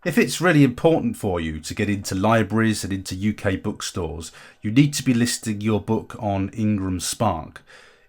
If it's really important for you to get into libraries and into UK bookstores, you need to be listing your book on IngramSpark.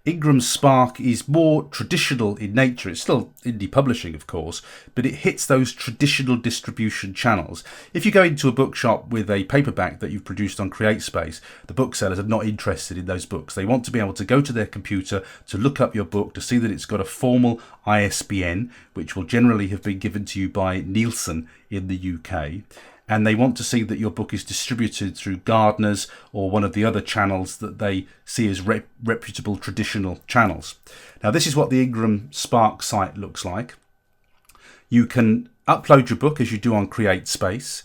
IngramSpark is more traditional in nature. It's still indie publishing, of course, but it hits those traditional distribution channels. If you go into a bookshop with a paperback that you've produced on CreateSpace, the booksellers are not interested in those books. They want to be able to go to their computer to look up your book, to see that it's got a formal ISBN, which will generally have been given to you by Nielsen in the UK. And they want to see that your book is distributed through Gardeners or one of the other channels that they see as reputable traditional channels. Now, this is what the IngramSpark site looks like. You can upload your book as you do on CreateSpace,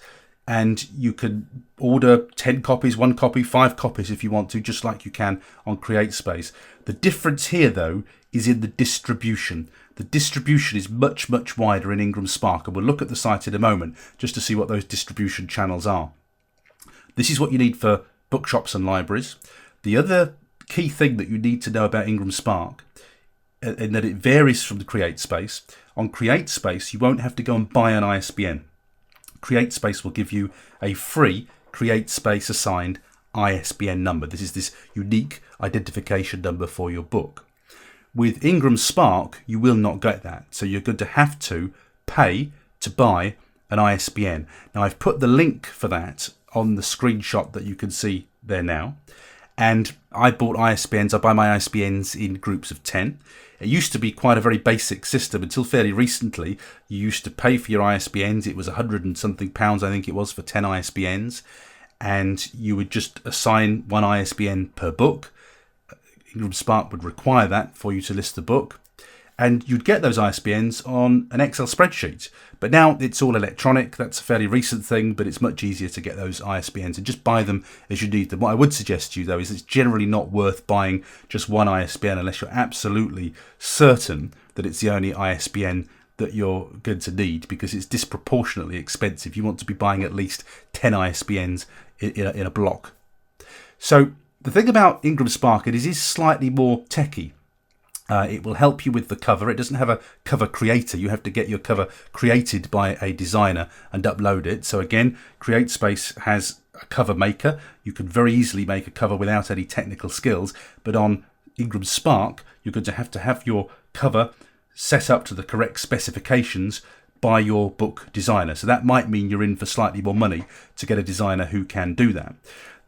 and you can order 10 copies, 1 copy, 5 copies if you want to, just like you can on CreateSpace. The difference here, though, is in the distribution. The distribution is much, much wider in IngramSpark, and we'll look at the site in a moment just to see what those distribution channels are. This is what you need for bookshops and libraries. The other key thing that you need to know about IngramSpark is that it varies from the CreateSpace. On CreateSpace, you won't have to go and buy an ISBN. CreateSpace will give you a free CreateSpace assigned ISBN number. This is this unique identification number for your book. With IngramSpark, you will not get that. So you're going to have to pay to buy an ISBN. Now, I've put the link for that on the screenshot that you can see there now. And I bought ISBNs. I buy my ISBNs in groups of 10. It used to be quite a very basic system until fairly recently. You used to pay for your ISBNs. It was £100 and something, I think it was, for 10 ISBNs. And you would just assign one ISBN per book. IngramSpark would require that for you to list the book, and you'd get those ISBNs on an Excel spreadsheet. But now it's all electronic. That's a fairly recent thing, but it's much easier to get those ISBNs and just buy them as you need them. What I would suggest to you, though, is it's generally not worth buying just one ISBN unless you're absolutely certain that it's the only ISBN that you're going to need, because it's disproportionately expensive. You want to be buying at least 10 ISBNs in a block. So the thing about IngramSpark, it is slightly more techy. It will help you with the cover. It doesn't have a cover creator. You have to get your cover created by a designer and upload it. So again, CreateSpace has a cover maker. You can very easily make a cover without any technical skills. But on IngramSpark, you're going to have your cover set up to the correct specifications by your book designer. So that might mean you're in for slightly more money to get a designer who can do that.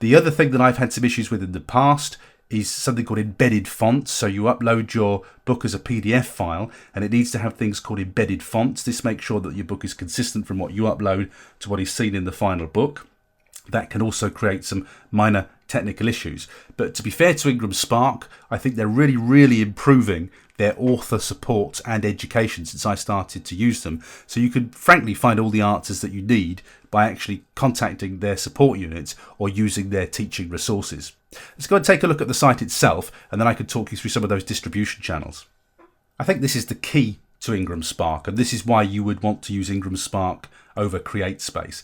The other thing that I've had some issues with in the past is something called embedded fonts. So you upload your book as a PDF file, and it needs to have things called embedded fonts. This makes sure that your book is consistent from what you upload to what is seen in the final book. That can also create some minor technical issues. But to be fair to IngramSpark, I think they're really, really improving their author support and education since I started to use them. So you can frankly find all the answers that you need by actually contacting their support units or using their teaching resources. Let's go and take a look at the site itself, and then I can talk you through some of those distribution channels. I think this is the key to IngramSpark, and this is why you would want to use IngramSpark over CreateSpace.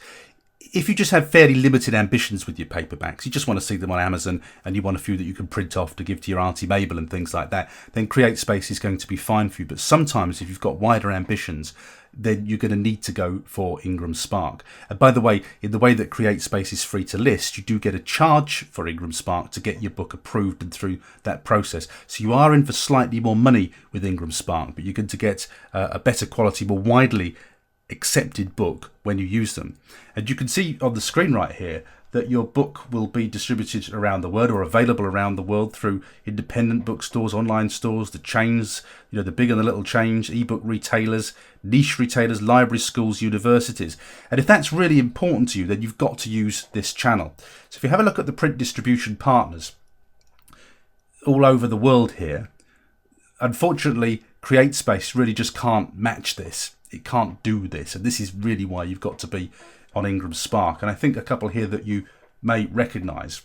If you just have fairly limited ambitions with your paperbacks, you just want to see them on Amazon and you want a few that you can print off to give to your Auntie Mabel and things like that, then CreateSpace is going to be fine for you. But sometimes if you've got wider ambitions, then you're going to need to go for IngramSpark. And by the way, in the way that CreateSpace is free to list, you do get a charge for IngramSpark to get your book approved and through that process. So you are in for slightly more money with IngramSpark, but you're going to get a better quality, more widely accepted book when you use them. And you can see on the screen right here that your book will be distributed around the world or available around the world through independent bookstores, online stores, the chains, the big and the little chains, ebook retailers, niche retailers, libraries, schools, universities. And if that's really important to you, then you've got to use this channel. So if you have a look at the print distribution partners all over the world here, unfortunately, CreateSpace really just can't match this. It can't do this, and this is really why you've got to be on IngramSpark. And I think a couple here that you may recognise.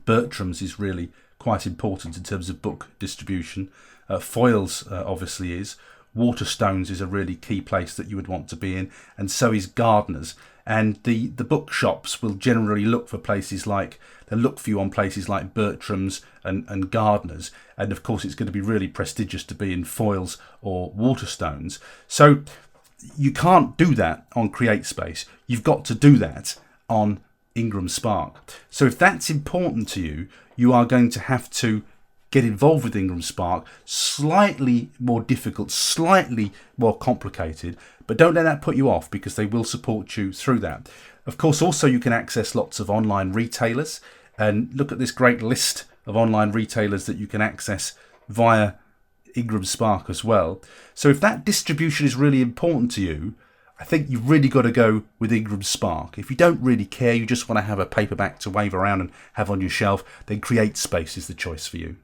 Bertram's is really quite important in terms of book distribution. Foyles obviously is. Waterstones is a really key place that you would want to be in, and so is Gardeners. And the bookshops will generally look for places like, they'll look for you on places like Bertram's and Gardeners. And of course, it's going to be really prestigious to be in Foyles or Waterstones. So you can't do that on CreateSpace. You've got to do that on IngramSpark. So if that's important to you, you are going to have to get involved with IngramSpark. Slightly more difficult, slightly more complicated, but don't let that put you off, because they will support you through that. Of course, also you can access lots of online retailers, and look at this great list of online retailers that you can access via IngramSpark as well. So if that distribution is really important to you, I think you've really got to go with IngramSpark. If you don't really care, you just want to have a paperback to wave around and have on your shelf, then CreateSpace is the choice for you.